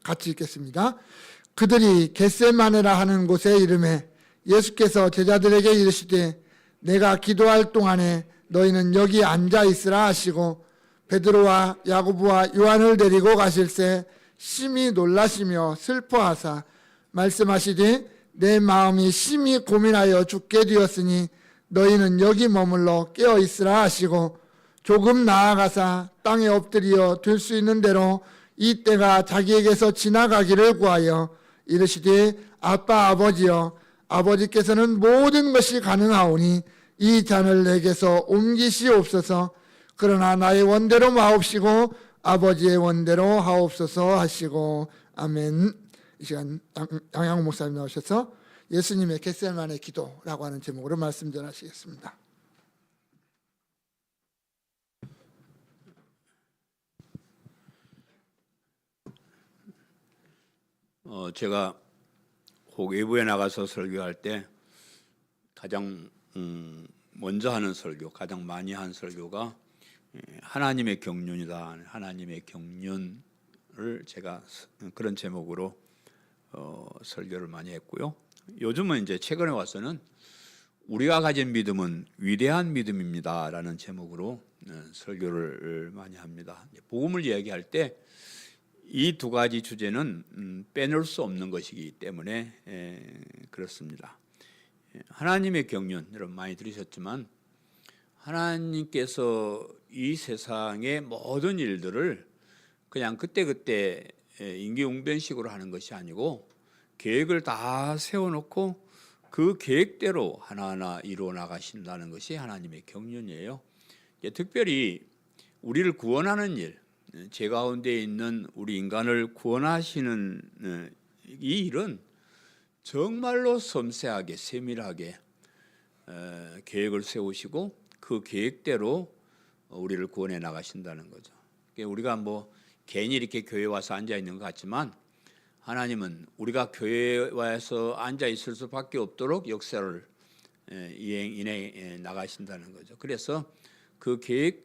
같이 읽겠습니다. 그들이 겟세마네라 하는 곳에 이르매 예수께서 제자들에게 이르시되 내가 기도할 동안에 너희는 여기 앉아 있으라 하시고 베드로와 야고보와 요한을 데리고 가실새 심히 놀라시며 슬퍼하사 말씀하시되 내 마음이 심히 고민하여 죽게 되었으니 너희는 여기 머물러 깨어 있으라 하시고 조금 나아가사 땅에 엎드려 들 수 있는 대로 이 때가 자기에게서 지나가기를 구하여 이르시되 아빠 아버지여 아버지께서는 모든 것이 가능하오니 이 잔을 내게서 옮기시옵소서. 그러나 나의 원대로 마옵시고 아버지의 원대로 하옵소서 하시고 아멘. 이 시간 양양호 목사님 나오셔서 예수님의 겟세마네 기도라고 하는 제목으로 말씀 전하시겠습니다. 제가 혹 외부에 나가서 설교할 때 가장 먼저 하는 설교, 가장 많이 한 설교가 하나님의 경륜이다. 하나님의 경륜을 제가 그런 제목으로 설교를 많이 했고요. 요즘은 이제 최근에 와서는 우리가 가진 믿음은 위대한 믿음입니다라는 제목으로 설교를 많이 합니다. 복음을 이야기할 때 이 두 가지 주제는 빼놓을 수 없는 것이기 때문에 그렇습니다. 하나님의 경륜 여러분 많이 들으셨지만 하나님께서 이 세상의 모든 일들을 그냥 그때그때 임기응변식으로 하는 것이 아니고 계획을 다 세워놓고 그 계획대로 하나하나 이루어 나가신다는 것이 하나님의 경륜이에요. 특별히 우리를 구원하는 일, 죄 가운데 있는 우리 인간을 구원하시는 이 일은 정말로 섬세하게 세밀하게 계획을 세우시고 그 계획대로 우리를 구원해 나가신다는 거죠. 우리가 뭐 괜히 이렇게 교회 와서 앉아 있는 것 같지만 하나님은 우리가 교회에 와서 앉아 있을 수밖에 없도록 역사를 인해 나가신다는 거죠. 그래서 그 계획에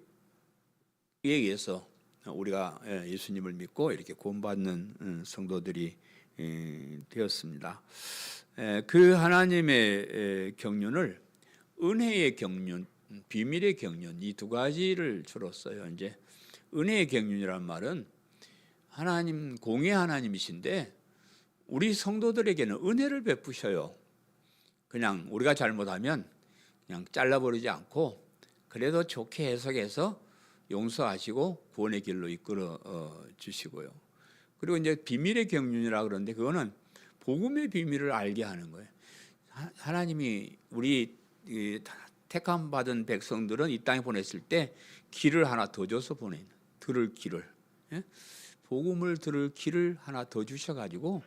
의해서 우리가 예수님을 믿고 이렇게 구원받는 성도들이 되었습니다. 그 하나님의 경륜을 은혜의 경륜, 비밀의 경륜 이 두 가지를 주로 써요. 이제 은혜의 경륜이란 말은 하나님 공의 하나님이신데 우리 성도들에게는 은혜를 베푸셔요. 그냥 우리가 잘못하면 그냥 잘라버리지 않고 그래도 좋게 해석해서 용서하시고 구원의 길로 이끌어 주시고요. 그리고 이제 비밀의 경륜이라 그러는데 그거는 복음의 비밀을 알게 하는 거예요. 하나님이 우리 택함 받은 백성들은 이 땅에 보냈을 때 길을 하나 더 줘서 보내는 들을 길을 복음을 들을 길을 하나 더 주셔가지고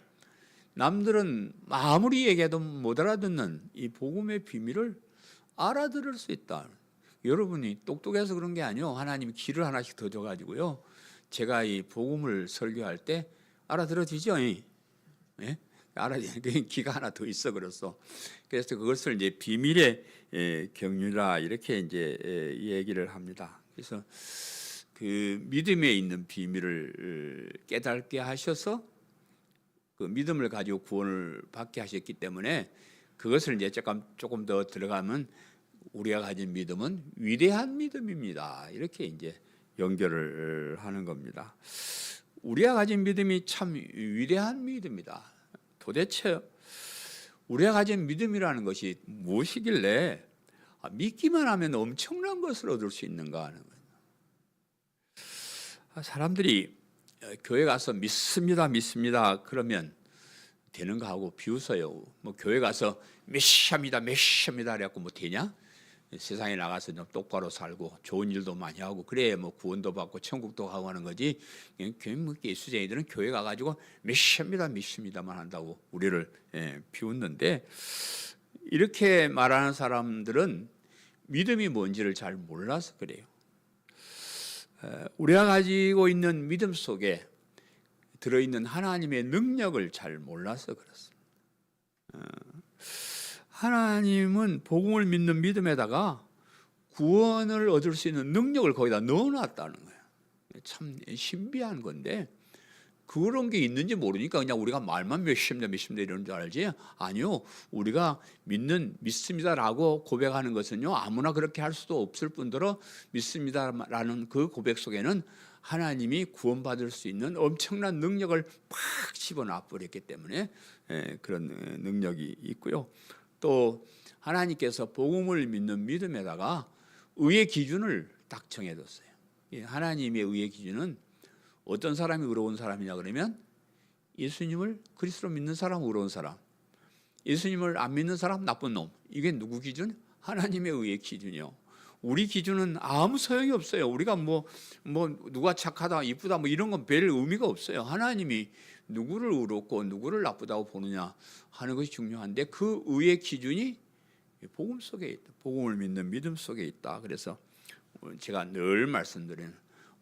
남들은 아무리 얘기해도 못 알아듣는 이 복음의 비밀을 알아들을 수 있다. 여러분이 똑똑해서 그런 게 아니요. 하나님이 길을 하나씩 더 줘가지고요. 제가 이 복음을 설교할 때 알아들어지죠. 예? 알아듣는 기가 하나 더 있어 그래서 그것을 이제 비밀의 경륜이라 이렇게 이제 얘기를 합니다. 그래서 그 믿음에 있는 비밀을 깨닫게 하셔서 그 믿음을 가지고 구원을 받게 하셨기 때문에 그것을 이제 조금 더 들어가면 우리가 가진 믿음은 위대한 믿음입니다. 이렇게 이제 연결을 하는 겁니다. 우리가 가진 믿음이 참 위대한 믿음이다. 도대체 우리가 가진 믿음이라는 것이 무엇이길래 믿기만 하면 엄청난 것을 얻을 수 있는가 하는 거예요. 사람들이 교회 가서 믿습니다 그러면 되는가 하고 비웃어요. 뭐 교회 가서 메시아입니다 그래갖고 뭐 되냐? 세상에 나가서 좀 똑바로 살고 좋은 일도 많이 하고 그래 뭐 구원도 받고 천국도 가고 하는 거지. 예수쟁이들은 교회 가가지고 메시아입니다 믿습니다만 한다고 우리를 비웃는데 이렇게 말하는 사람들은 믿음이 뭔지를 잘 몰라서 그래요. 우리가 가지고 있는 믿음 속에 들어있는 하나님의 능력을 잘 몰라서 그렇습니다. 하나님은 복음을 믿는 믿음에다가 구원을 얻을 수 있는 능력을 거기다 넣어놨다는 거예요. 참 신비한 건데 그런 게 있는지 모르니까 그냥 우리가 말만 몇십년 이러는 줄 알지. 아니요, 우리가 믿습니다라고 고백하는 것은요, 아무나 그렇게 할 수도 없을 뿐더러 믿습니다라는 그 고백 속에는 하나님이 구원받을 수 있는 엄청난 능력을 팍 집어넣어 버렸기 때문에 그런 능력이 있고요. 또 하나님께서 복음을 믿는 믿음에다가 의의 기준을 딱 정해뒀어요. 하나님의 의의 기준은 어떤 사람이 의로운 사람이냐 그러면 예수님을 그리스도로 믿는 사람 의로운 사람, 예수님을 안 믿는 사람 나쁜 놈. 이게 누구 기준? 하나님의 의의 기준이요. 우리 기준은 아무 소용이 없어요. 우리가 뭐 누가 착하다, 이쁘다 뭐 이런 건 별 의미가 없어요. 하나님이 누구를 의롭고 누구를 나쁘다고 보느냐 하는 것이 중요한데 그 의의 기준이 복음 속에 있다. 복음을 믿는 믿음 속에 있다. 그래서 제가 늘 말씀드리는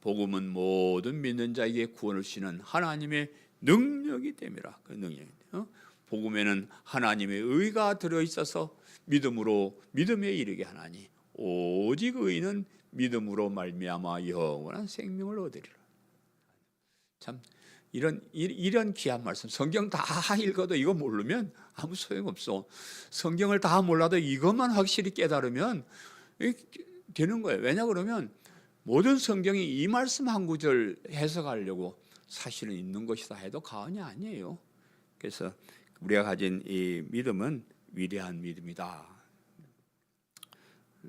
복음은 모든 믿는 자에게 구원을 주시는 하나님의 능력이 됨이라. 그 능력이. 복음에는 하나님의 의가 들어 있어서 믿음으로 믿음에 이르게 하나니 오직 의인은 믿음으로 말미암아 영원한 생명을 얻으리라. 참 이런 귀한 말씀. 성경 다 읽어도 이거 모르면 아무 소용 없어. 성경을 다 몰라도 이것만 확실히 깨달으면 되는 거예요. 왜냐 그러면 모든 성경이 이 말씀 한 구절 해석하려고 사실은 있는 것이다 해도 과언이 아니에요. 그래서 우리가 가진 이 믿음은 위대한 믿음이다.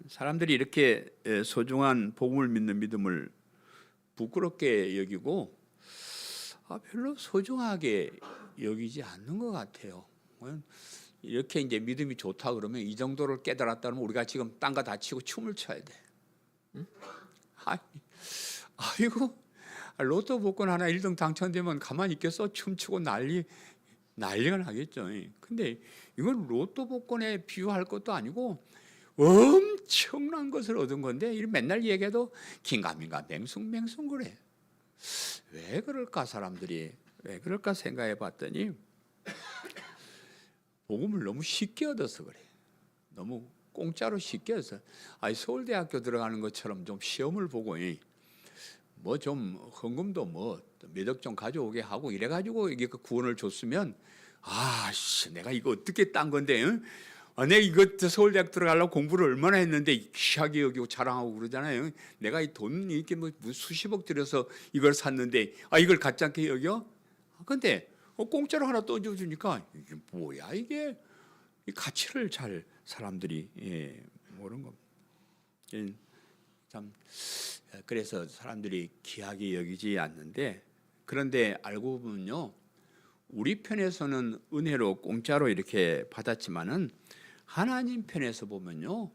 사람들이 이렇게 소중한 복음을 믿는 믿음을 부끄럽게 여기고 별로 소중하게 여기지 않는 것 같아요. 이렇게 이제 믿음이 좋다 그러면 이 정도를 깨달았다면 우리가 지금 땅과 다치고 춤을 춰야 돼. 응? 아이고 로또 복권 하나 1등 당첨되면 가만히 있겠어? 춤추고 난리가 나겠죠. 근데 이건 로또 복권에 비유할 것도 아니고 엄청난 것을 얻은 건데 맨날 얘기해도 긴가민가 맹숭맹숭 그래. 왜 그럴까 사람들이 왜 그럴까 생각해 봤더니 복음을 너무 쉽게 얻어서 그래. 너무 공짜로 쉽게 얻어서. 서울대학교 들어가는 것처럼 좀 시험을 보고 뭐 좀 헌금도 뭐 몇 억 좀 가져오게 하고 이래가지고 이게 그 구원을 줬으면 내가 이거 어떻게 딴 건데 내가 이거 서울대학 들어가려고 공부를 얼마나 했는데 귀하게 여기고 자랑하고 그러잖아요. 내가 이 돈 이렇게 뭐 수십억 들여서 이걸 샀는데 이걸 가짜게 여겨? 근데 공짜로 하나 던져주니까 이게 뭐야 이게 이 가치를 잘 사람들이 모르는 겁니다. 참 그래서 사람들이 귀하게 여기지 않는데 그런데 알고 보면요 우리 편에서는 은혜로 공짜로 이렇게 받았지만은 하나님 편에서 보면요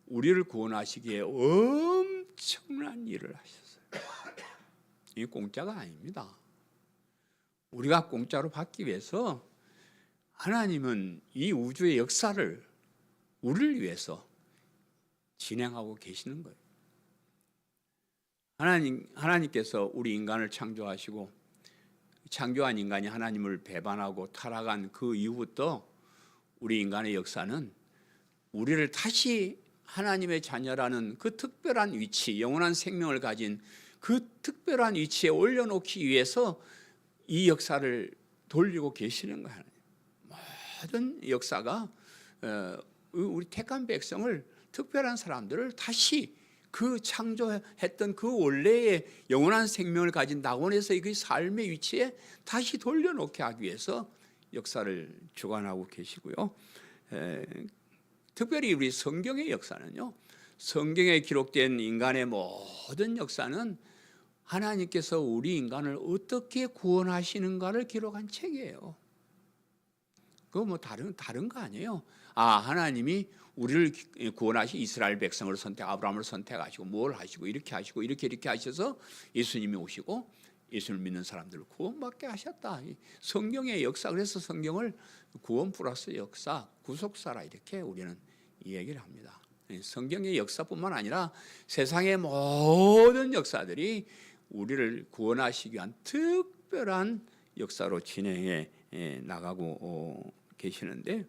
우리를 구원하시기에 엄청난 일을 하셨어요. 이 공짜가 아닙니다. 우리가 공짜로 받기 위해서 하나님은 이 우주의 역사를 우리를 위해서 진행하고 계시는 거예요. 하나님께서 우리 인간을 창조하시고 창조한 인간이 하나님을 배반하고 타락한 그 이후부터 우리 인간의 역사는 우리를 다시 하나님의 자녀라는 그 특별한 위치, 영원한 생명을 가진 그 특별한 위치에 올려놓기 위해서 이 역사를 돌리고 계시는 거예요. 모든 역사가 우리 택한 백성을 특별한 사람들을 다시 그 창조했던 그 원래의 영원한 생명을 가진 낙원에서 그 삶의 위치에 다시 돌려놓게 하기 위해서 역사를 주관하고 계시고요. 특별히 우리 성경의 역사는요. 성경에 기록된 인간의 모든 역사는 하나님께서 우리 인간을 어떻게 구원하시는가를 기록한 책이에요. 그거 뭐 다른 거 아니에요. 하나님이 우리를 구원하시 이스라엘 백성을 아브라함을 선택하시고 뭘 하시고 이렇게 하셔서 예수님이 오시고 예수를 믿는 사람들을 구원받게 하셨다. 성경의 역사. 그래서 성경을 구원 플러스 역사, 구속사라 이렇게 우리는 이 얘기를 합니다. 성경의 역사뿐만 아니라 세상의 모든 역사들이 우리를 구원하시기 위한 특별한 역사로 진행해 나가고 계시는데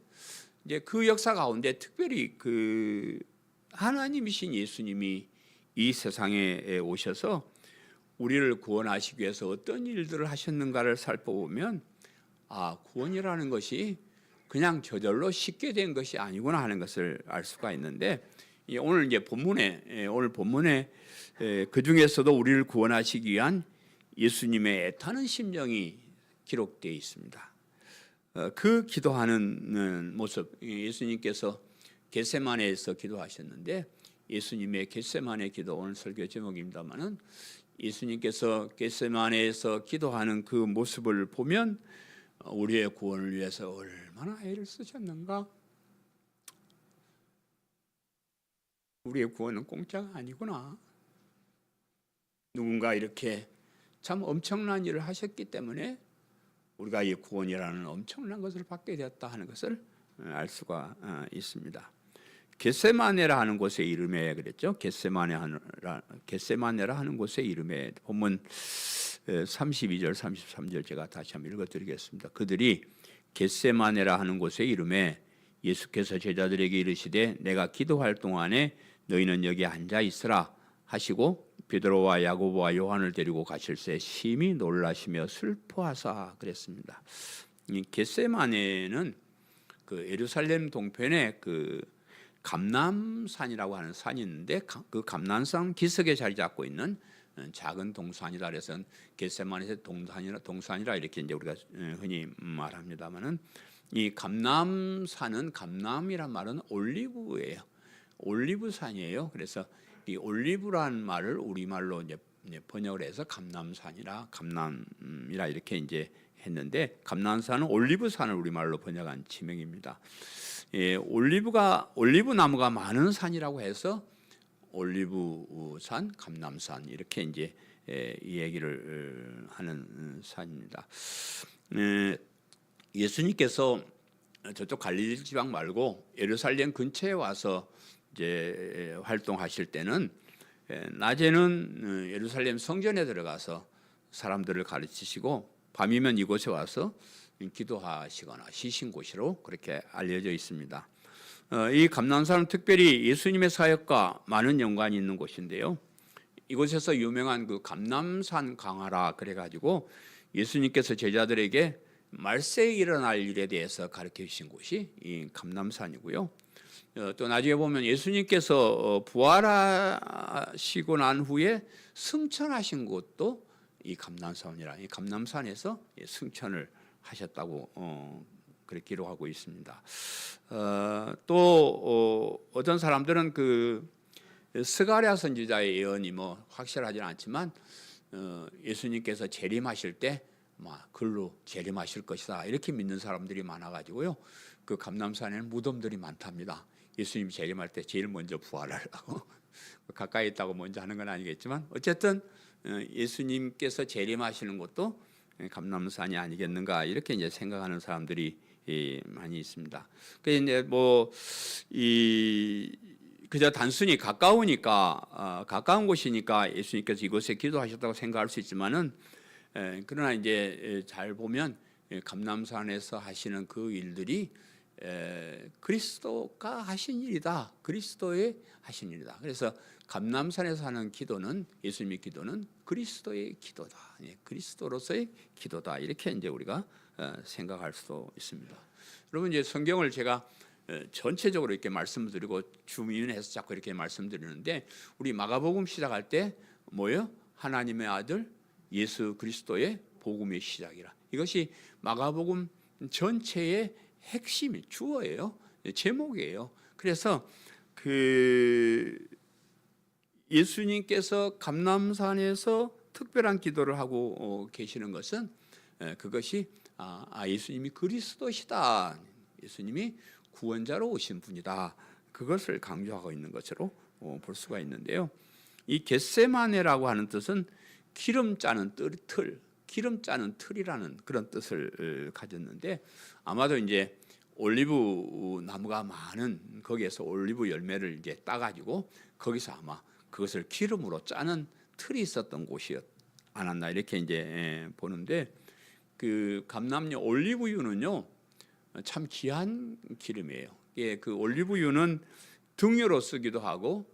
이제 그 역사 가운데 특별히 그 하나님이신 예수님이 이 세상에 오셔서 우리를 구원하시기 위해서 어떤 일들을 하셨는가를 살펴보면 구원이라는 것이 그냥 저절로 쉽게 된 것이 아니구나 하는 것을 알 수가 있는데, 오늘 이제 오늘 본문에 그 중에서도 우리를 구원하시기 위한 예수님의 애타는 심정이 기록되어 있습니다. 그 기도하는 모습, 예수님께서 겟세마네에서 기도하셨는데, 예수님의 겟세마네 기도, 오늘 설교 제목입니다만은 예수님께서 겟세마네에서 기도하는 그 모습을 보면 우리의 구원을 위해서 얼마나 애를 쓰셨는가. 우리의 구원은 공짜가 아니구나. 누군가 이렇게 참 엄청난 일을 하셨기 때문에 우리가 이 구원이라는 엄청난 것을 받게 되었다 하는 것을 알 수가 있습니다. 겟세마네라 하는 곳의 이름에 그랬죠. 겟세마네라 하는 곳의 이름에 본문 32절 33절 제가 다시 한번 읽어드리겠습니다. 그들이 겟세마네라 하는 곳의 이름에 예수께서 제자들에게 이르시되 내가 기도할 동안에 너희는 여기 앉아 있으라 하시고 베드로와 야고보와 요한을 데리고 가실새 심히 놀라시며 슬퍼하사 그랬습니다. 이 겟세마네는 그 예루살렘 동편에 그 감람산이라고 하는 산이 있는데, 그 감람산 기슭에 자리 잡고 있는 작은 동산이다. 그래서 겟세마네의 동산이라 이렇게 이제 우리가 흔히 말합니다만은, 이 감람산은, 감람이란 말은 올리브예요. 올리브산이에요. 그래서 이 올리브란 말을 우리말로 이제 번역을 해서 감람산이라 이렇게 이제 했는데, 감람산은 올리브산을 우리말로 번역한 지명입니다. 올리브 나무가 많은 산이라고 해서 올리브산, 감람산 이렇게 이제 이 얘기를 하는 산입니다. 예수님께서 저쪽 갈릴리 지방 말고 예루살렘 근처에 와서 이제 활동하실 때는 낮에는 예루살렘 성전에 들어가서 사람들을 가르치시고, 밤이면 이곳에 와서 기도하시거나 쉬신 곳으로 그렇게 알려져 있습니다. 이 감람산은 특별히 예수님의 사역과 많은 연관이 있는 곳인데요. 이곳에서 유명한 그 감람산 강화라 그래가지고 예수님께서 제자들에게 말세에 일어날 일에 대해서 가르쳐 주신 곳이 이 감람산이고요. 또 나중에 보면 예수님께서 부활하시고 난 후에 승천하신 곳도 이 감람산이라, 이 감람산에서 승천을 하셨다고 그렇게 기록하고 있습니다. 또 어떤 사람들은 그 스가랴 선지자의 예언이 뭐 확실하지는 않지만 예수님께서 재림하실 때 글로 재림하실 것이다 이렇게 믿는 사람들이 많아가지고요. 그 감람산에는 무덤들이 많답니다. 예수님이 재림할 때 제일 먼저 부활하려고 가까이 있다고 먼저 하는 건 아니겠지만, 어쨌든 예수님께서 재림하시는 것도 감람산이 아니겠는가 이렇게 이제 생각하는 사람들이 많이 있습니다. 그래서 이제 그저 단순히 가까운 곳이니까 예수님께서 이곳에 기도하셨다고 생각할 수 있지만은, 그러나 이제 잘 보면 감람산에서 하시는 그 일들이 그리스도가 하신 일이다. 그리스도의 하신 일이다. 그래서 감람산에서 하는 기도는, 예수님의 기도는 그리스도의 기도다. 그리스도로서의 기도다. 이렇게 이제 우리가 생각할 수도 있습니다. 여러분, 이제 성경을 제가 전체적으로 이렇게 말씀드리고 주민해서 자꾸 이렇게 말씀드리는데, 우리 마가복음 시작할 때 뭐예요? 하나님의 아들 예수 그리스도의 복음의 시작이라. 이것이 마가복음 전체의 핵심, 주어예요. 제목이에요. 그래서 그 예수님께서 감람산에서 특별한 기도를 하고 계시는 것은 그것이 예수님이 그리스도시다. 예수님이 구원자로 오신 분이다. 그것을 강조하고 있는 것으로 볼 수가 있는데요. 이 겟세마네라고 하는 뜻은 기름 짜는 틀, 기름 짜는 틀이라는 그런 뜻을 가졌는데, 아마도 이제 올리브 나무가 많은 거기에서 올리브 열매를 이제 따가지고 거기서 아마 그것을 기름으로 짜는 틀이 있었던 곳이 않았나 이렇게 이제 보는데, 그 감람류 올리브유는요 참 귀한 기름이에요. 그 올리브유는 등유로 쓰기도 하고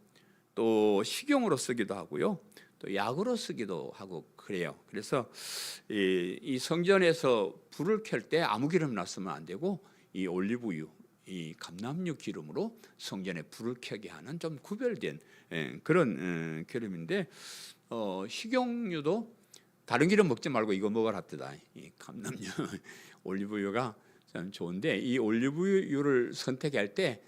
또 식용으로 쓰기도 하고요. 또 약으로 쓰기도 하고 그래요. 그래서 이 성전에서 불을 켤 때 아무 기름 놨으면 안 되고 이 올리브유, 이 감람유 기름으로 성전에 불을 켜게 하는 좀 구별된 그런 기름인데 식용유도 다른 기름 먹지 말고 이거 먹으라 합니다. 이 감람유, 올리브유가 참 좋은데 이 올리브유를 선택할 때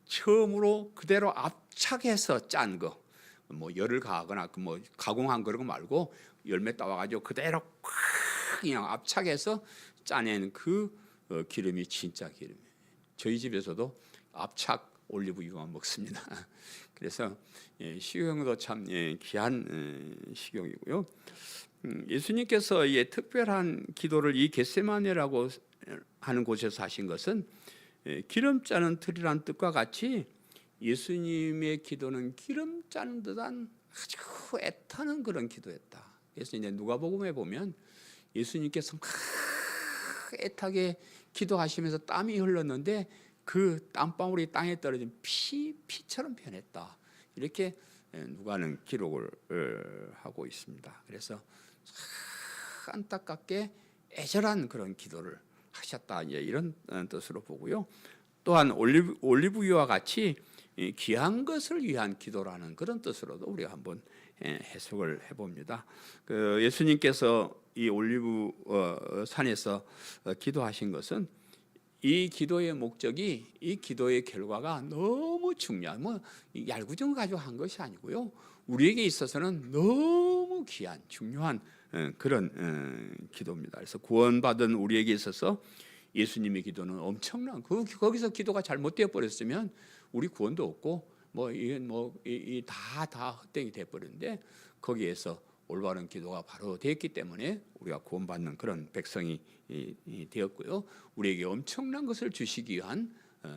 처음으로 그대로 압착해서 짠 거, 뭐 열을 가하거나 뭐 가공한 그런 거 말고 열매 따와가지고 그대로 그냥 압착해서 짜낸 그 기름이 진짜 기름이에요. 저희 집에서도 압착 올리브유만 먹습니다. 그래서 식용도 참 귀한 식용이고요. 예수님께서 특별한 기도를 이 겟세마네라고 하는 곳에서 하신 것은 기름 짜는 틀이란 뜻과 같이 예수님의 기도는 기름 짜는 듯한 아주 애타는 그런 기도였다. 그래서 이제 누가복음에 보면 예수님께서 막 애타게 기도하시면서 땀이 흘렀는데 그 땀방울이 땅에 떨어진 피처럼 변했다. 이렇게 누가는 기록을 하고 있습니다. 그래서 안타깝게 애절한 그런 기도를 하셨다. 이런 뜻으로 보고요. 또한 올리브유와 같이 귀한 것을 위한 기도라는 그런 뜻으로도 우리가 한번 해석을 해봅니다. 예수님께서 이 올리브 산에서 기도하신 것은 이 기도의 목적이, 이 기도의 결과가 너무 중요한, 뭐 얄궂은 거 가지고 한 것이 아니고요. 우리에게 있어서는 너무 귀한, 중요한 그런 기도입니다. 그래서 구원받은 우리에게 있어서 예수님의 기도는 엄청난, 거기서 기도가 잘못되어 버렸으면 우리 구원도 없고 다 헛되이 돼 버렸는데, 거기에서 올바른 기도가 바로 됐기 때문에 우리가 구원받는 그런 백성이 되었고요. 우리에게 엄청난 것을 주시기 위한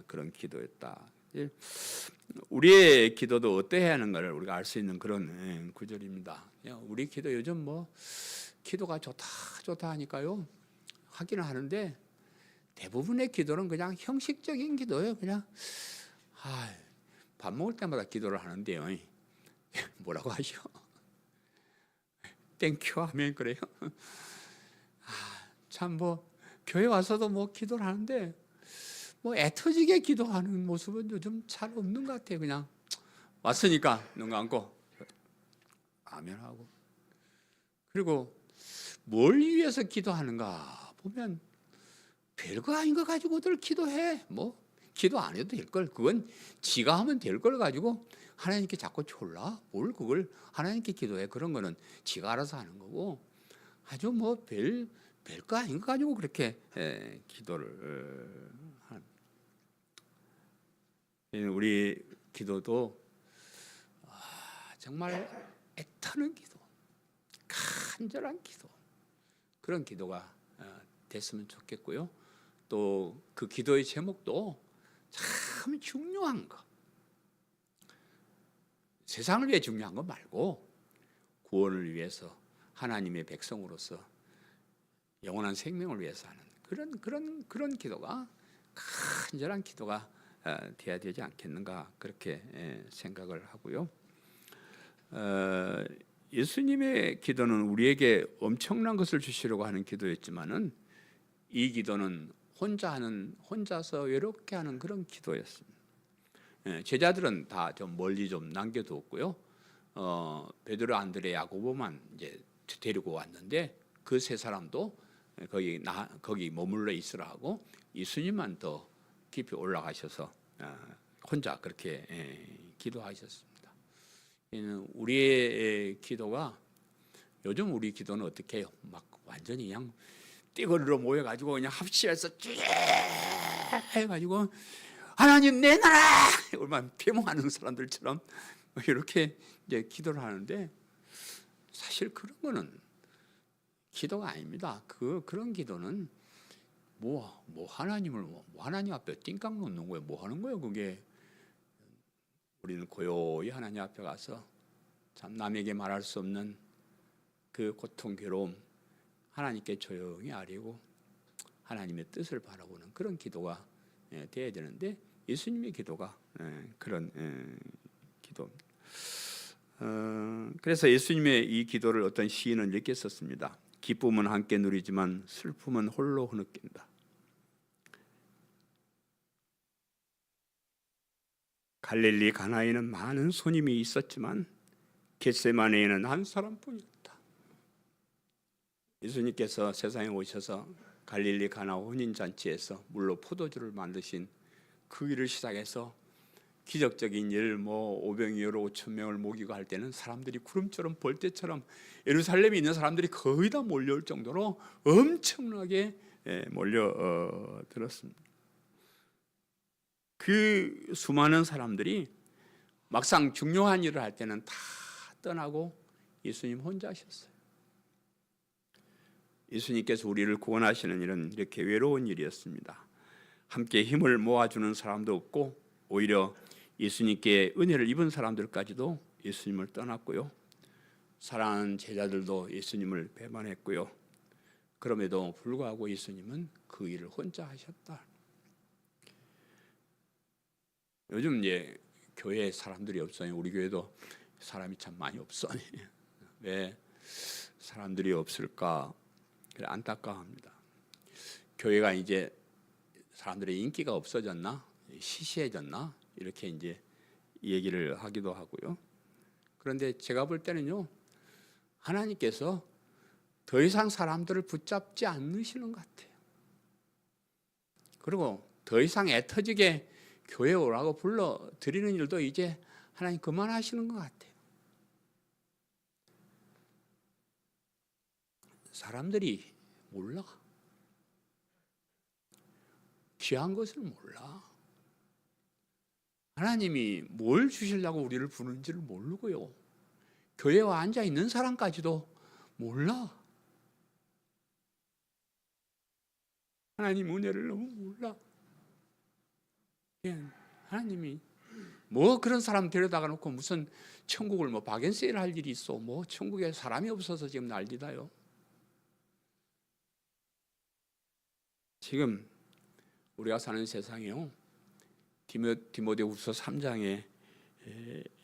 그런 기도였다. 우리의 기도도 어떠해야 하는가를 우리가 알 수 있는 그런 구절입니다. 우리 기도 요즘 기도가 좋다 하니까요, 하기는 하는데 대부분의 기도는 그냥 형식적인 기도예요. 그냥 밥 먹을 때마다 기도를 하는데요. 뭐라고 하시오? 땡큐 하면 그래요. 참 교회 와서도 기도를 하는데 애터지게 기도하는 모습은 요즘 잘 없는 것 같아요. 그냥 왔으니까 눈 감고 아멘 하고, 그리고 뭘 위해서 기도하는가 보면 별거 아닌 거 가지고들 기도해. 기도 안 해도 될 걸, 그건 지가 하면 될 걸 가지고 하나님께 자꾸 졸라 뭘 그걸 하나님께 기도해. 그런 거는 지가 알아서 하는 거고, 아주 별거 아닌 거 가지고 그렇게 기도를 하는. 우리 기도도 정말 애타는 기도, 간절한 기도, 그런 기도가 됐으면 좋겠고요. 또 그 기도의 제목도 참 중요한 거, 세상을 위해 중요한 거 말고 구원을 위해서, 하나님의 백성으로서 영원한 생명을 위해서 하는 그런 기도가, 간절한 기도가 돼야 되지 않겠는가, 그렇게 생각을 하고요. 예수님의 기도는 우리에게 엄청난 것을 주시려고 하는 기도였지만은 이 기도는 혼자서 외롭게 하는 그런 기도였습니다. 제자들은 다 좀 멀리 좀 남겨두었고요. 베드로, 안드레, 야고보만 이제 데리고 왔는데 그 세 사람도 거기 머물러 있으라 하고 예수님만 더 깊이 올라가셔서 혼자 그렇게 기도하셨습니다. 우리의 기도가, 요즘 우리 기도는 어떻게 해요? 완전히 그냥 띠거리로 모여가지고 그냥 합시해서 쭉 해가지고 하나님 내 나라 얼마나 비몽하는 사람들처럼 이렇게 이제 기도를 하는데, 사실 그런 거는 기도가 아닙니다. 그런 기도는 하나님을 하나님 앞에 띵깡 놓는 거예요. 하는 거예요? 그게 우리는 고요히 하나님 앞에 가서 참 남에게 말할 수 없는 그 고통, 괴로움 하나님께 조용히 아뢰고 하나님의 뜻을 바라보는 그런 기도가 돼야 되는데, 예수님의 기도가 그런 기도입니다. 그래서 예수님의 이 기도를 어떤 시인은 이렇게 썼습니다. 기쁨은 함께 누리지만 슬픔은 홀로 흐느낀다. 갈릴리 가나에는 많은 손님이 있었지만 겟세마네에는 한 사람뿐이었다. 예수님께서 세상에 오셔서 갈릴리 가나 혼인잔치에서 물로 포도주를 만드신 그 일을 시작해서 기적적인 일, 500여로 5,000명을 모기고 할 때는 사람들이 구름처럼 벌떼처럼 예루살렘에 있는 사람들이 거의 다 몰려올 정도로 엄청나게 몰려들었습니다. 그 수많은 사람들이 막상 중요한 일을 할 때는 다 떠나고 예수님 혼자 하셨어요. 예수님께서 우리를 구원하시는 일은 이렇게 외로운 일이었습니다. 함께 힘을 모아주는 사람도 없고 오히려 예수님께 은혜를 입은 사람들까지도 예수님을 떠났고요. 사랑하는 제자들도 예수님을 배반했고요. 그럼에도 불구하고 예수님은 그 일을 혼자 하셨다. 요즘 교회에 사람들이 없어요. 우리 교회도 사람이 참 많이 없어요. 왜 사람들이 없을까? 안타까워합니다. 교회가 이제 사람들의 인기가 없어졌나? 시시해졌나? 이렇게 이제 얘기를 하기도 하고요. 그런데 제가 볼 때는요, 하나님께서 더 이상 사람들을 붙잡지 않으시는 것 같아요. 그리고 더 이상 애터지게 교회 오라고 불러 드리는 일도 이제 하나님 그만하시는 것 같아요. 사람들이 몰라. 귀한 것을 몰라. 하나님이 뭘 주시려고 우리를 부르는지를 모르고요. 교회에 앉아 있는 사람까지도 몰라. 하나님 은혜를 너무 몰라. 하나님이 그런 사람 데려다가 놓고 무슨 천국을 바겐세일 할 일이 있어. 천국에 사람이 없어서 지금 난리다요. 지금 우리가 사는 세상에요, 디모데후서 3장에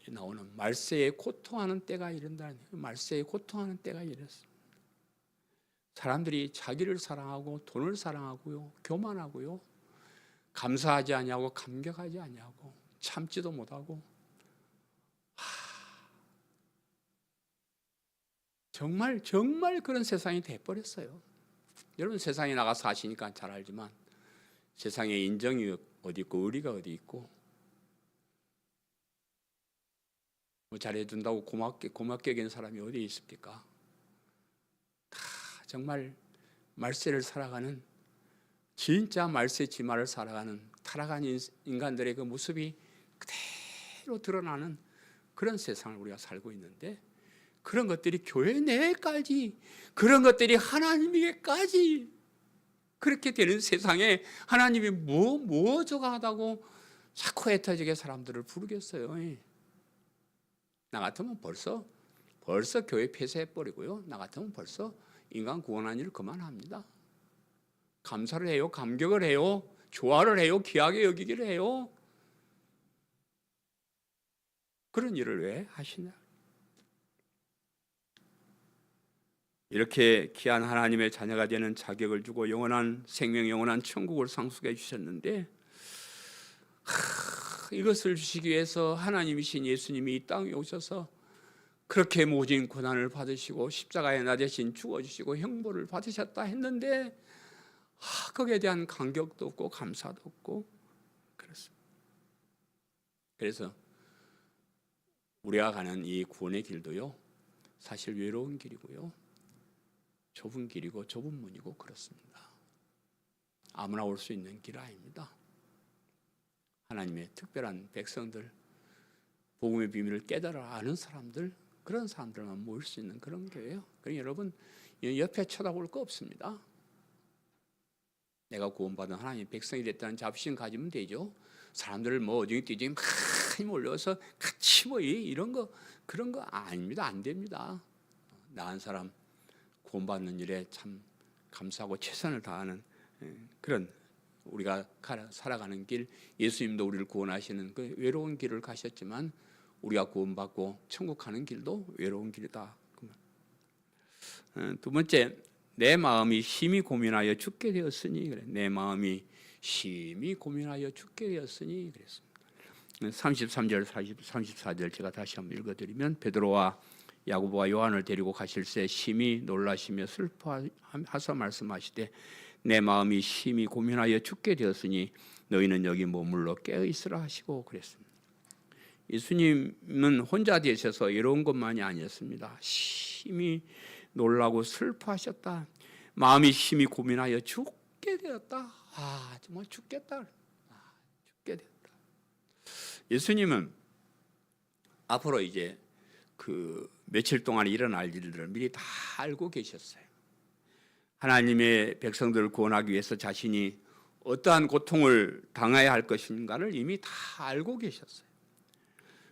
나오는 말세에 고통하는 때가 이른다는 거예요. 말세에 고통하는 때가 이랬습니다. 사람들이 자기를 사랑하고 돈을 사랑하고요, 교만하고요, 감사하지 아니하고 감격하지 아니하고 참지도 못하고, 정말 그런 세상이 돼버렸어요. 여러분 세상에 나가서 사시니까 잘 알지만 세상에 인정이 어디 있고 의리가 어디 있고, 잘해준다고 고맙게 여기는 사람이 어디 있습니까? 다 정말 말세를 살아가는, 진짜 말세 지마를 살아가는 타락한 인간들의 그 모습이 그대로 드러나는 그런 세상을 우리가 살고 있는데, 그런 것들이 교회 내까지, 그런 것들이 하나님에게까지 그렇게 되는 세상에 하나님이 뭐 저가하다고 자꾸 애터지게 사람들을 부르겠어요. 나 같으면 벌써 교회 폐쇄해버리고요, 나 같으면 벌써 인간 구원한 일을 그만합니다. 감사를 해요, 감격을 해요, 조화를 해요, 귀하게 여기기를 해요. 그런 일을 왜 하시냐? 이렇게 귀한 하나님의 자녀가 되는 자격을 주고 영원한 생명, 영원한 천국을 상속해 주셨는데, 이것을 주시기 위해서 하나님이신 예수님이 이 땅에 오셔서 그렇게 모진 고난을 받으시고 십자가에 나 대신 죽어주시고 형벌을 받으셨다 했는데, 거기에 대한 감격도 없고 감사도 없고 그렇습니다. 그래서 우리가 가는 이 구원의 길도요, 사실 외로운 길이고요, 좁은 길이고 좁은 문이고 그렇습니다. 아무나 올 수 있는 길 아닙니다. 하나님의 특별한 백성들, 복음의 비밀을 깨달아 아는 사람들, 그런 사람들만 모일 수 있는 그런 교회예요. 그러니까 여러분 옆에 쳐다볼 거 없습니다. 내가 구원받은 하나님의 백성이 됐다는 자부심 가지면 되죠. 사람들을 어디 뛰지 많이 몰려서 같이 이런 거, 그런 거 아닙니다. 안 됩니다. 나은 사람 구원받는 일에 참 감사하고 최선을 다하는 그런 우리가 살아가는 길, 예수님도 우리를 구원하시는 그 외로운 길을 가셨지만 우리가 구원받고 천국 가는 길도 외로운 길이다. 두 번째, 내 마음이 심히 고민하여 죽게 되었으니 그래. 내 마음이 심히 고민하여 죽게 되었으니 그랬습니다. 33절, 34절 제가 다시 한번 읽어드리면 베드로와 야고보와 요한을 데리고 가실새 심히 놀라시며 슬퍼하사 말씀하시되 내 마음이 심히 고민하여 죽게 되었으니 너희는 여기 머물러 깨어 있으라 하시고 그랬습니다. 예수님은 혼자 되셔서 외로운 것만이 아니었습니다. 심히 놀라고 슬퍼하셨다. 마음이 심히 고민하여 죽게 되었다. 정말 죽겠다. 죽게 되었다. 예수님은 앞으로 이제 그 며칠 동안 일어날 일들을 미리 다 알고 계셨어요. 하나님의 백성들을 구원하기 위해서 자신이 어떠한 고통을 당해야 할 것인가를 이미 다 알고 계셨어요.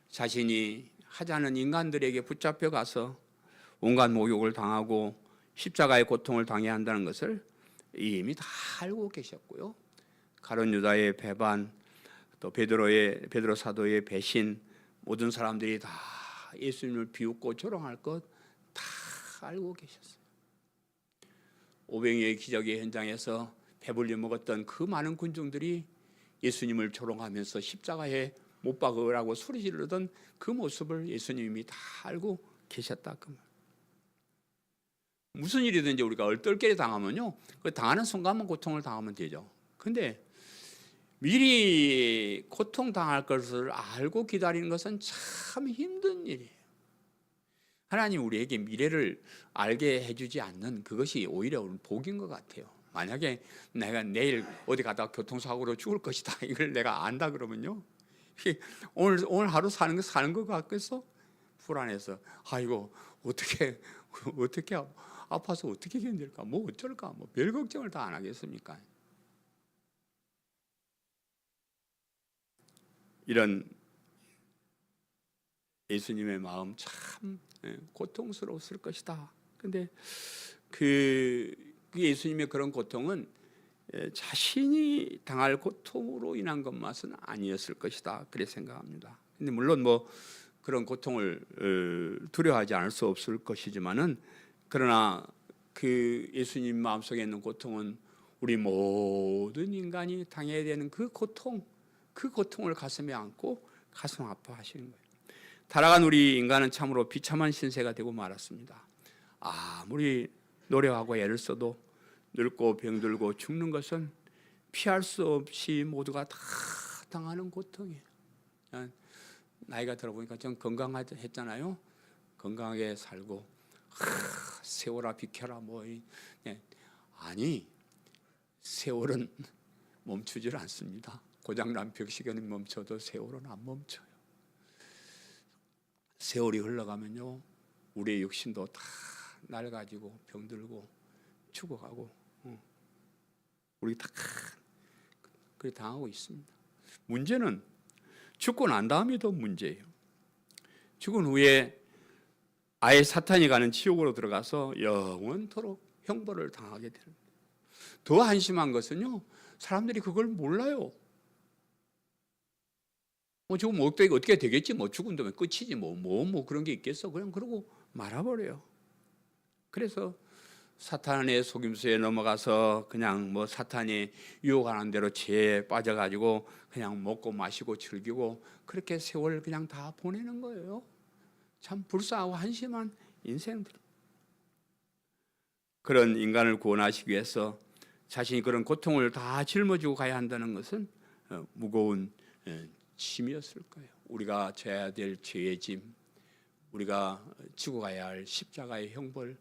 자신이 하자는 인간들에게 붙잡혀 가서 온갖 모욕을 당하고 십자가의 고통을 당해야 한다는 것을 이미 다 알고 계셨고요. 가룟 유다의 배반, 또 베드로 사도의 배신, 모든 사람들이 다 예수님을 비웃고 조롱할 것 다 알고 계셨어요. 오병이의 기적의 현장에서 배불리 먹었던 그 많은 군중들이 예수님을 조롱하면서 십자가에 못 박으라고 소리 지르던 그 모습을 예수님이 다 알고 계셨다. 무슨 일이든지 우리가 얼떨결에 당하면요, 그 당하는 순간만 고통을 당하면 되죠. 근데 미리 고통 당할 것을 알고 기다리는 것은 참 힘든 일이에요. 하나님 우리에게 미래를 알게 해주지 않는 그것이 오히려 복인 것 같아요. 만약에 내가 내일 어디 가다가 교통사고로 죽을 것이다, 이걸 내가 안다 그러면요, 오늘 하루 사는 것 같겠어? 불안해서 이거 어떻게 아파서 어떻게 견딜까, 뭐 어쩔까, 뭐 별 걱정을 다 안 하겠습니까? 이런 예수님의 마음 참 고통스러웠을 것이다. 근데 그 예수님의 그런 고통은 자신이 당할 고통으로 인한 것만은 아니었을 것이다, 그렇게 생각합니다. 근데 물론 뭐 그런 고통을 두려워하지 않을 수 없을 것이지만은, 그러나 그 예수님 마음속에 있는 고통은 우리 모든 인간이 당해야 되는 그 고통을 가슴에 안고 가슴 아파하시는 거예요. 타락한 우리 인간은 참으로 비참한 신세가 되고 말았습니다. 아무리 노력하고 애를 써도 늙고 병들고 죽는 것은 피할 수 없이 모두가 다 당하는 고통이에요. 나이가 들어보니까 전 건강했잖아요. 건강하게 살고 세월아 비켜라 아니, 세월은 멈추질 않습니다. 고장난 벽시계는 멈춰도 세월은 안 멈춰요. 세월이 흘러가면요, 우리의 육신도 다 낡아지고 병들고 죽어가고 우리 다 그렇게 당하고 있습니다. 문제는 죽고 난 다음이 더 문제예요. 죽은 후에 아예 사탄이 가는 지옥으로 들어가서 영원토록 형벌을 당하게 되는 거예요. 더 한심한 것은요, 사람들이 그걸 몰라요. 죽으면 어떻게 되겠지, 죽은 다음에 끝이지, 그런 게 있겠어, 그냥 그러고 말아버려요. 그래서 사탄의 속임수에 넘어가서 그냥 사탄이 유혹하는 대로 죄에 빠져가지고 그냥 먹고 마시고 즐기고 그렇게 세월 그냥 다 보내는 거예요. 참 불쌍하고 한심한 인생들. 그런 인간을 구원하시기 위해서 자신이 그런 고통을 다 짊어지고 가야 한다는 것은 무거운 짐이었을 거예요. 우리가 져야 될 죄의 짐, 우리가 지고 가야 할 십자가의 형벌,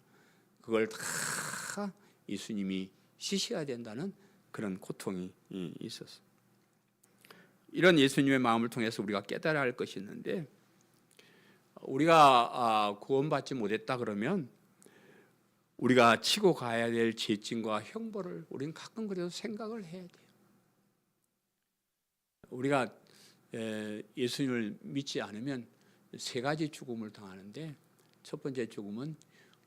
그걸 다 예수님이 지셔야 된다는 그런 고통이 있었어요. 이런 예수님의 마음을 통해서 우리가 깨달아야 할 것이 있는데, 우리가 구원받지 못했다 그러면 우리가 치고 가야 될 죄짐과 형벌을 우리는 가끔 그래도 생각을 해야 돼요. 우리가 예수님을 믿지 않으면 세 가지 죽음을 당하는데, 첫 번째 죽음은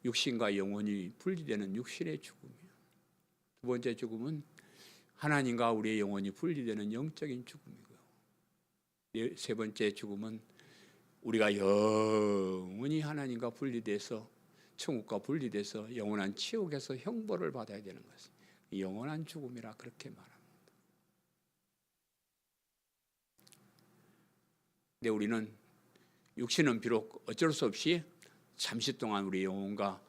육신과 영혼이 분리되는 육신의 죽음이에요. 두 번째 죽음은 하나님과 우리의 영혼이 분리되는 영적인 죽음이고요. 세 번째 죽음은 우리가 영원히 하나님과 분리돼서 천국과 분리돼서 영원한 지옥에서 형벌을 받아야 되는 것이 영원한 죽음이라 그렇게 말합니다. 근데 우리는 육신은 비록 어쩔 수 없이 잠시 동안 우리 영혼과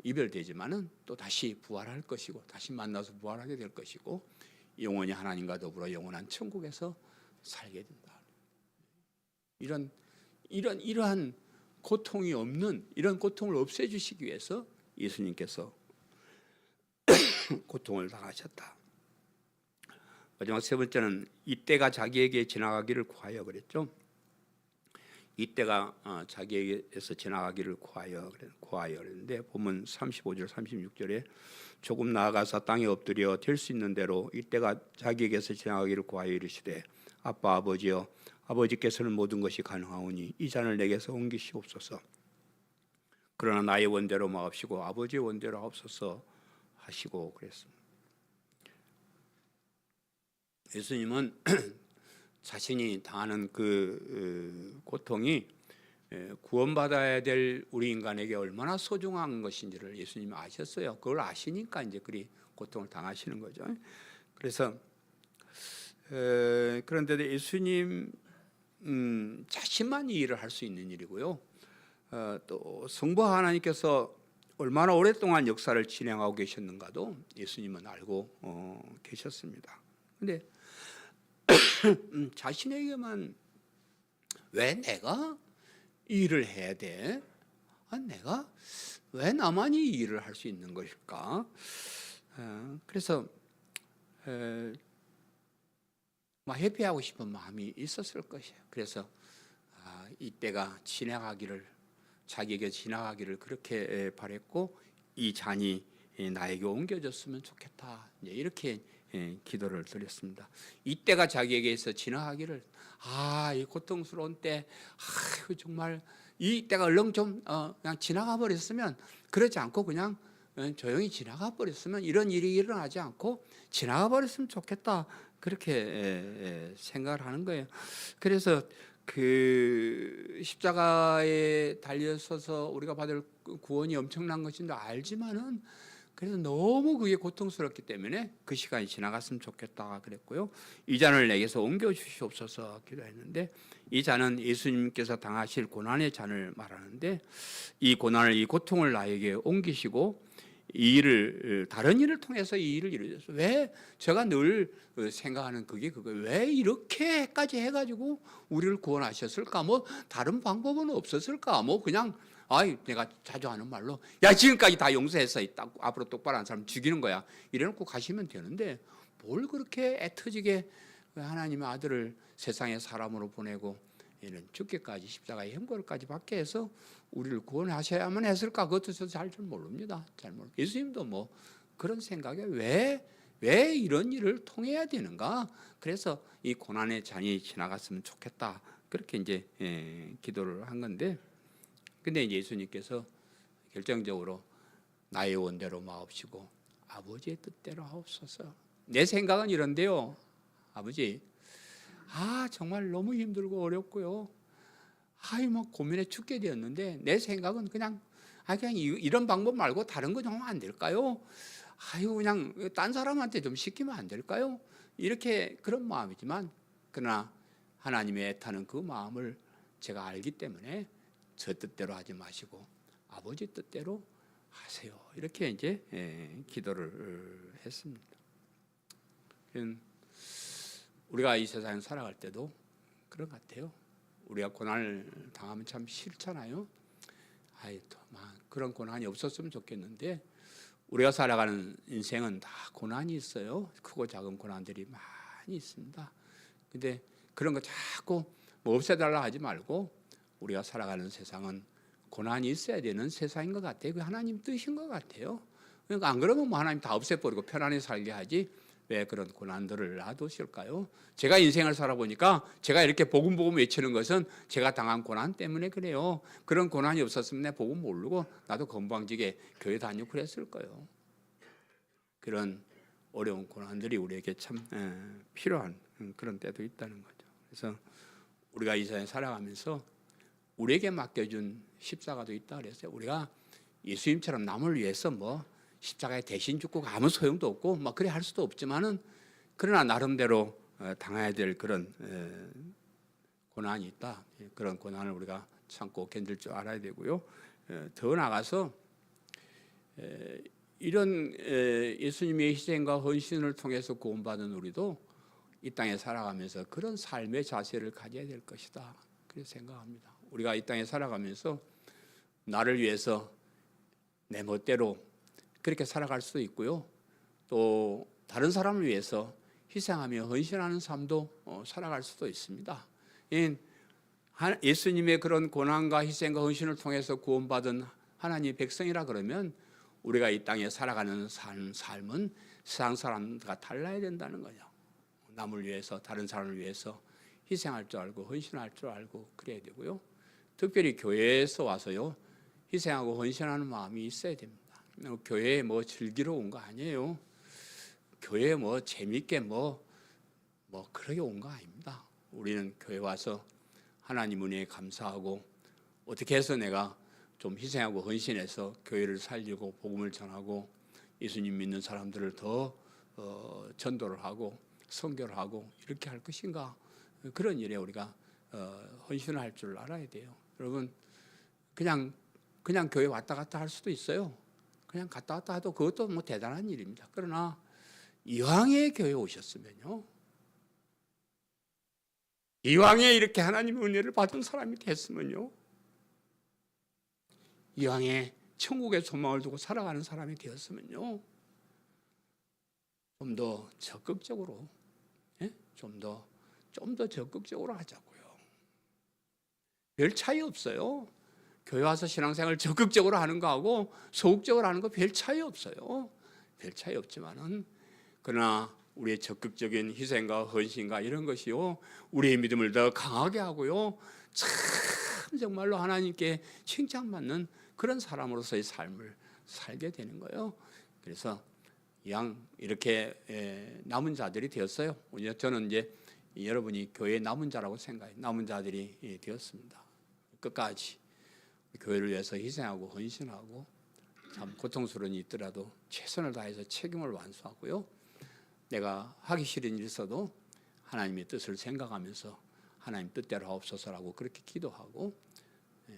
이별되지만은 또 다시 부활할 것이고 다시 만나서 부활하게 될 것이고 영원히 하나님과 더불어 영원한 천국에서 살게 된다. 이러한 고통이 없는 이런 고통을 없애주시기 위해서 예수님께서 고통을 당하셨다. 마지막 세 번째는 이때가 자기에게 지나가기를 구하여 그랬죠. 이때가 자기에게서 지나가기를 구하여 그랬는데 보면 35절 36절에 조금 나아가서 땅에 엎드려 될 수 있는 대로 이때가 자기에게서 지나가기를 구하여 이르시되 아빠 아버지여 아버지께서는 모든 것이 가능하오니 이 잔을 내게서 옮기시옵소서. 그러나 나의 원대로 마옵시고 아버지의 원대로 하옵소서 하시고 그랬습니다. 예수님은 자신이 당하는 그 고통이 구원받아야 될 우리 인간에게 얼마나 소중한 것인지를 예수님이 아셨어요. 그걸 아시니까 이제 그리 고통을 당하시는 거죠. 그래서 그런데도 예수님 자신만 이 일을 할 수 있는 일이고요. 또 성부 하나님께서 얼마나 오랫동안 역사를 진행하고 계셨는가도 예수님은 알고 계셨습니다. 그런데 자신에게만 왜 내가 이 일을 해야 돼? 내가 왜 나만 이 일을 할 수 있는 것일까? 그래서 회피하고 싶은 마음이 있었을 것이에요. 그래서 이때가 지나가기를 자기에게 지나가기를 그렇게 바랬고 이 잔이 나에게 옮겨졌으면 좋겠다. 이렇게 기도를 드렸습니다. 이때가 자기에게서 지나가기를 이 고통스러운 때 정말 이 때가 얼른 좀 그냥 지나가 버렸으면 그러지 않고 그냥 조용히 지나가 버렸으면 이런 일이 일어나지 않고 지나가 버렸으면 좋겠다. 그렇게 생각을 하는 거예요. 그래서 그 십자가에 달려서서 우리가 받을 구원이 엄청난 것인 줄 알지만은 그래서 너무 그게 고통스럽기 때문에 그 시간이 지나갔으면 좋겠다 그랬고요. 이 잔을 내게서 옮겨 주시옵소서 기도했는데 이 잔은 예수님께서 당하실 고난의 잔을 말하는데 이 고난을 이 고통을 나에게 옮기시고 이 일을 다른 일을 통해서 이 일을 이루셨어요. 왜 제가 늘 생각하는 그게 왜 이렇게까지 해가지고 우리를 구원하셨을까? 뭐 다른 방법은 없었을까? 뭐 그냥 내가 자주 하는 말로 야 지금까지 다 용서했어 앞으로 똑바로 한 사람 죽이는 거야 이래놓고 가시면 되는데 뭘 그렇게 애터지게 하나님의 아들을 세상에 사람으로 보내고 이런 죽기까지 십자가의 형벌까지 받게 해서 우리를 구원하셔야만 했을까? 그것도 저도 잘 모릅니다. 잘 모르. 예수님도 뭐 그런 생각에 왜 이런 일을 통해야 되는가? 그래서 이 고난의 잔이 지나갔으면 좋겠다. 그렇게 이제 기도를 한 건데, 근데 이제 예수님께서 결정적으로 나의 원대로 마옵시고 아버지의 뜻대로 하옵소서. 내 생각은 이런데요, 아버지. 정말 너무 힘들고 어렵고요. 뭐 고민에 죽게 되었는데 내 생각은 그냥 이런 방법 말고 다른 거 좀 안 될까요? 그냥 딴 사람한테 좀 시키면 안 될까요? 이렇게 그런 마음이지만 그러나 하나님의 애타는 그 마음을 제가 알기 때문에 저 뜻대로 하지 마시고 아버지 뜻대로 하세요. 이렇게 이제 기도를 했습니다. 우리가 이 세상에 살아갈 때도 그런 것 같아요. 우리가 고난을 당하면 참 싫잖아요. 그런 고난이 없었으면 좋겠는데 우리가 살아가는 인생은 다 고난이 있어요. 크고 작은 고난들이 많이 있습니다. 근데 그런 거 자꾸 없애달라 하지 말고 우리가 살아가는 세상은 고난이 있어야 되는 세상인 것 같아요. 그 하나님 뜻인 것 같아요. 그러니까 안 그러면 하나님 다 없애버리고 편안히 살게 하지 왜 그런 고난들을 놔두실까요? 제가 인생을 살아보니까 제가 이렇게 복음 외치는 것은 제가 당한 고난 때문에 그래요. 그런 고난이 없었으면 내 복음 모르고 나도 건방지게 교회 다니고 그랬을 거예요. 그런 어려운 고난들이 우리에게 참 필요한 그런 때도 있다는 거죠. 그래서 우리가 이 세상에 살아가면서 우리에게 맡겨준 십자가도 있다 그랬어요. 우리가 예수님처럼 남을 위해서 뭐 십자가에 대신 죽고 아무 소용도 없고 막 그래 할 수도 없지만은 그러나 나름대로 당해야 될 그런 고난이 있다. 그런 고난을 우리가 참고 견딜 줄 알아야 되고요. 더 나아가서 이런 예수님의 희생과 헌신을 통해서 구원받은 우리도 이 땅에 살아가면서 그런 삶의 자세를 가져야 될 것이다. 그렇게 생각합니다. 우리가 이 땅에 살아가면서 나를 위해서 내 멋대로 그렇게 살아갈 수도 있고요. 또 다른 사람을 위해서 희생하며 헌신하는 삶도 살아갈 수도 있습니다. 예수님의 그런 고난과 희생과 헌신을 통해서 구원받은 하나님의 백성이라 그러면 우리가 이 땅에 살아가는 삶은 세상 사람과 달라야 된다는 거죠. 남을 위해서, 다른 사람을 위해서 희생할 줄 알고 헌신할 줄 알고 그래야 되고요. 특별히 교회에서 와서요, 희생하고 헌신하는 마음이 있어야 됩니다. 교회에 뭐 즐기러 온 거 아니에요. 교회에 뭐 재밌게 뭐 그러게 온 거 아닙니다. 우리는 교회 와서 하나님 은혜에 감사하고 어떻게 해서 내가 좀 희생하고 헌신해서 교회를 살리고 복음을 전하고 예수님 믿는 사람들을 더 전도를 하고 선교를 하고 이렇게 할 것인가, 그런 일에 우리가 헌신을 할 줄 알아야 돼요. 여러분, 그냥 교회 왔다 갔다 할 수도 있어요. 그냥 갔다 왔다 해도 그것도 뭐 대단한 일입니다. 그러나 이왕에 교회 오셨으면요, 이왕에 이렇게 하나님의 은혜를 받은 사람이 됐으면요, 이왕에 천국의 소망을 두고 살아가는 사람이 되었으면요, 좀 더 적극적으로, 좀 더 적극적으로 하자고요. 별 차이 없어요. 교회 와서 신앙생활 적극적으로 하는 거하고 소극적으로 하는 거 별 차이 없어요. 별 차이 없지만은, 그러나 우리의 적극적인 희생과 헌신과 이런 것이요, 우리의 믿음을 더 강하게 하고요, 참 정말로 하나님께 칭찬받는 그런 사람으로서의 삶을 살게 되는 거예요. 그래서 이렇게 남은 자들이 되었어요. 저는 이제 여러분이 교회의 남은 자라고 생각해요. 남은 자들이 되었습니다. 끝까지 교회를 위해서 희생하고 헌신하고 참 고통스러운 일이 있더라도 최선을 다해서 책임을 완수하고요, 내가 하기 싫은 일 있어도 하나님의 뜻을 생각하면서 하나님 뜻대로 하옵소서라고 그렇게 기도하고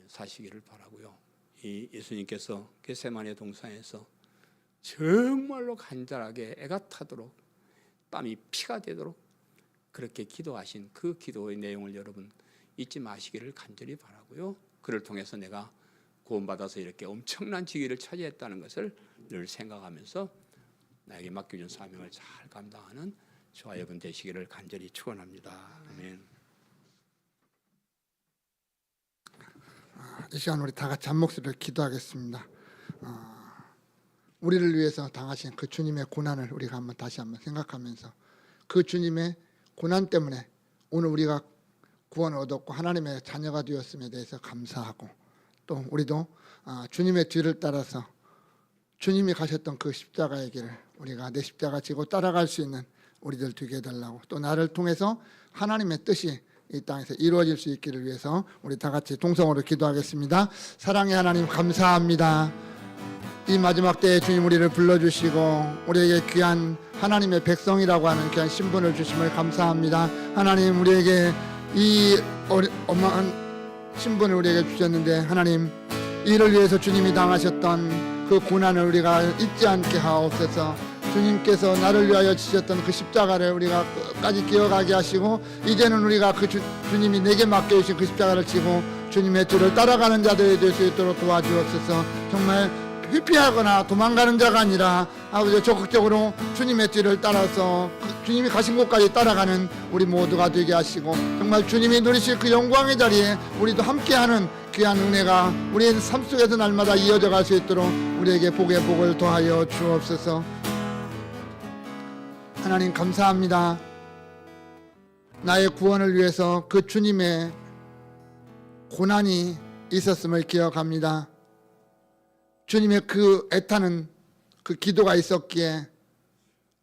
사시기를 바라고요. 이 예수님께서 겟세마네 동산에서 정말로 간절하게 애가 타도록 땀이 피가 되도록 그렇게 기도하신 그 기도의 내용을 여러분 잊지 마시기를 간절히 바라고요. 그를 통해서 내가 구원받아서 이렇게 엄청난 지위를 차지했다는 것을 늘 생각하면서 나에게 맡겨준 사명을 잘 감당하는 저와 여러분 되시기를 간절히 축원합니다. 아멘. 이 시간 우리 다 같이 한 목소리로 기도하겠습니다. 우리를 위해서 당하신 그 주님의 고난을 우리가 다시 한번 생각하면서 그 주님의 고난 때문에 오늘 우리가 구원을 얻었고 하나님의 자녀가 되었음에 대해서 감사하고, 또 우리도 주님의 뒤를 따라서 주님이 가셨던 그 십자가의 길을 우리가 내 십자가 지고 따라갈 수 있는 우리들 되게 해달라고, 또 나를 통해서 하나님의 뜻이 이 땅에서 이루어질 수 있기를 위해서 우리 다 같이 동성으로 기도하겠습니다. 사랑의 하나님, 감사합니다. 이 마지막 때에 주님 우리를 불러주시고 우리에게 귀한 하나님의 백성이라고 하는 귀한 신분을 주심을 감사합니다. 하나님, 우리에게 이 어마한 신분을 우리에게 주셨는데, 하나님, 이를 위해서 주님이 당하셨던 그 고난을 우리가 잊지 않게 하옵소서. 주님께서 나를 위하여 지셨던 그 십자가를 우리가 끝까지 기억하게 하시고, 이제는 우리가 그 주님이 내게 맡겨주신 그 십자가를 지고 주님의 뒤를 따라가는 자들이 될 수 있도록 도와주옵소서. 정말 회피하거나 도망가는 자가 아니라 아버지 적극적으로 주님의 뒤를 따라서 주님이 가신 곳까지 따라가는 우리 모두가 되게 하시고, 정말 주님이 누리실 그 영광의 자리에 우리도 함께하는 귀한 은혜가 우리의 삶 속에서 날마다 이어져 갈 수 있도록 우리에게 복의 복을 더하여 주옵소서. 하나님, 감사합니다. 나의 구원을 위해서 그 주님의 고난이 있었음을 기억합니다. 주님의 그 애타는 그 기도가 있었기에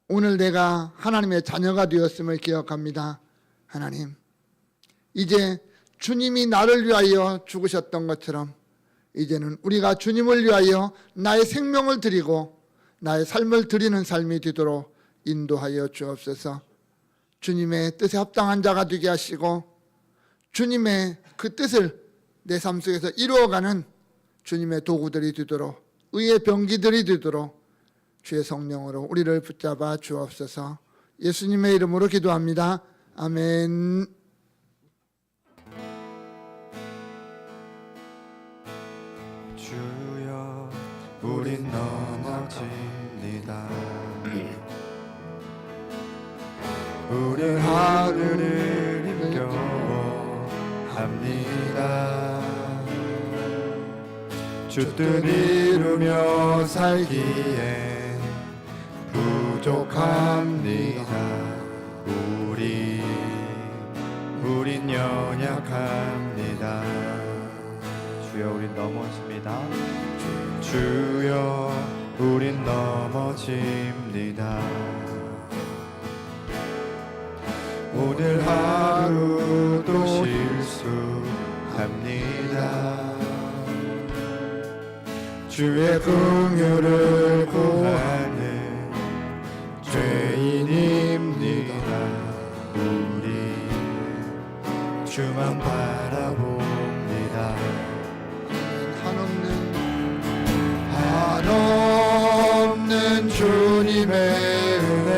오늘 내가 하나님의 자녀가 되었음을 기억합니다. 하나님, 이제 주님이 나를 위하여 죽으셨던 것처럼 이제는 우리가 주님을 위하여 나의 생명을 드리고 나의 삶을 드리는 삶이 되도록 인도하여 주옵소서. 주님의 뜻에 합당한 자가 되게 하시고 주님의 그 뜻을 내 삶 속에서 이루어가는 주님의 도구들이 되도록, 의의 병기들이 되도록 주의 성령으로 우리를 붙잡아 주옵소서. 예수님의 이름으로 기도합니다. 아멘. 주여 우린 넘어집니다. 우리 하늘을 힘겨워합니다. 주 뜻 이루며 살기엔 부족합니다. 우린 연약합니다. 주여 우린 넘어집니다. 주여 우린 넘어집니다. 오늘 하루도 실수합니다. 주의 긍휼을 구하는 죄인입니다. 우리 주만 바라봅니다. 한없는 주님의 은혜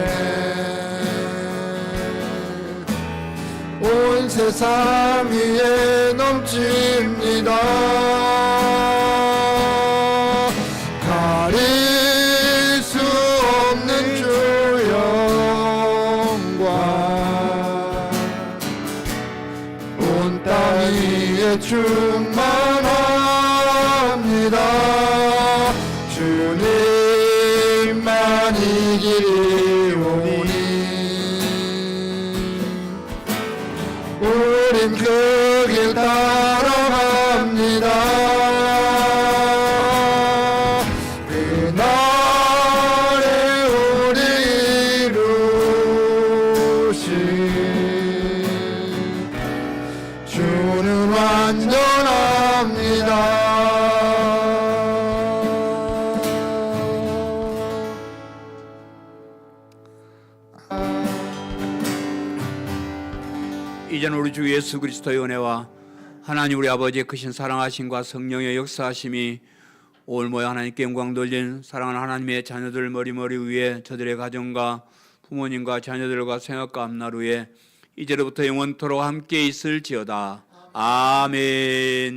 온 세상 위에 넘칩니다. 가릴 수 없는 주 영광 온 땅 위에 충만합니다. 주님만 이 길이 오니 우린 그 길 따라갑니다. 그날에 우리 이루신 주는 완전합니다. 이제는 우리 주 예수 그리스도의 은혜와 하나님 우리 아버지의 크신 사랑하심과 성령의 역사하심이 올 모여 하나님께 영광 돌린 사랑하는 하나님의 자녀들 머리머리 위에 저들의 가정과 부모님과 자녀들과 생각과 앞날 위에 이제로부터 영원토록 함께 있을지어다. 아멘.